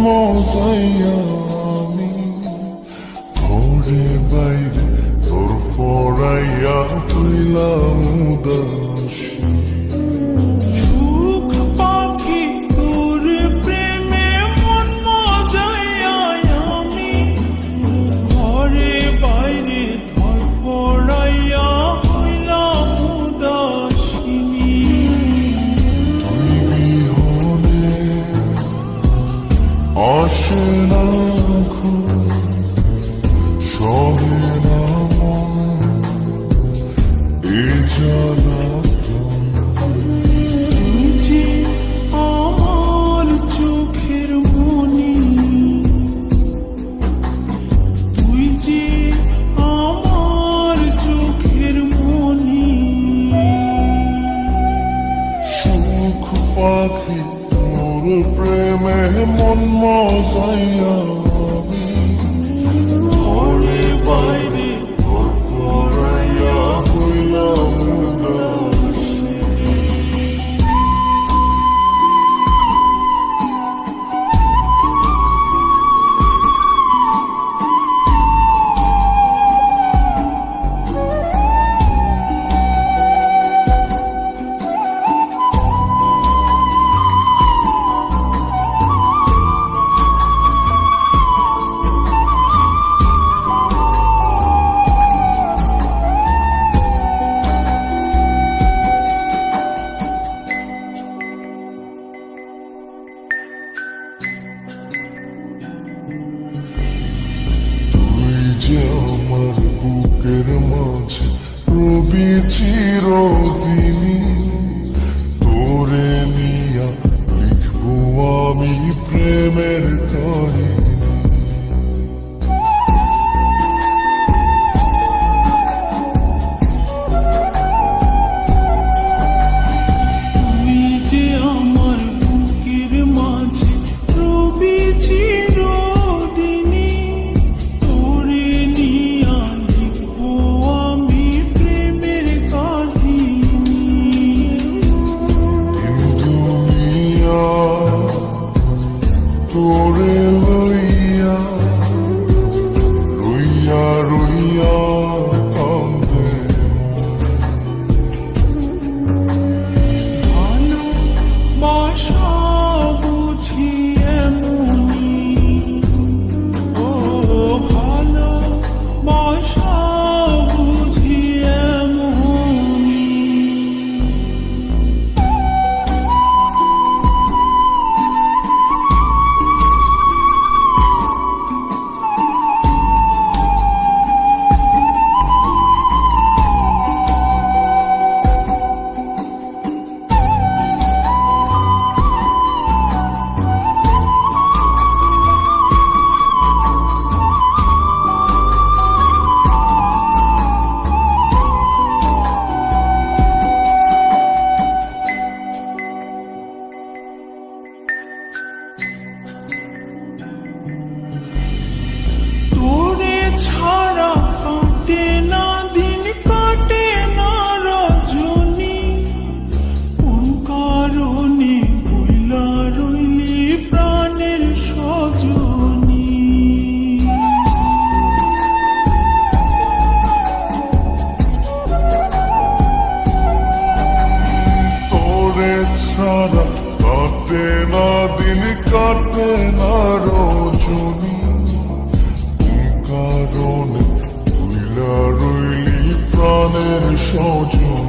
মজাইয়া আমি ঘরে বাইরে তোর ফরাইয়া হইলাম উদাসী। সুখ পাখি তোর প্রেমে মন মজাইয়া আমি ঘরে বাইরে ধর ফরাইয়া হইলাম উদাসিনী। তুই বিহনে আসে না ঘুম, সহে না মন এ জ্বালাতন। তুই যে আমার চোখের মনি, তুই যে আমার চোখের মনি। সুখ পাখি তোর প্রেমে মন মজাইয়া আমি ঘরে বাইরে তোর ফরাইয়া হইলাম উদাসী। তুই যে আমার বুকের মাঝে রবি চিরদিনই, তোরে নিয়া লিখবো আমি প্রেমের কাহিনী। তুই যে আমার বুকের মাঝে রবি চিরদিনই, তোরে নিয়া লিখবো আমি প্রেমের কাহিনী। দিন দুনিয়া তোরে লইয়া রইয়া রইয়া কান্দে ভালোবাসা বুঝি এমনি, ও ভালোবাসা বুঝি এমনি। তোরে ছাড়া কাটে না দিন, কাটে না রজনী। কোন কারণে বইলা রইলি প্রাণের সজনী। তোরে ছাড়া কাটে না দিন, কাটে না রজনী। কোন কারণে তুইলা রইলি প্রাণের সজন।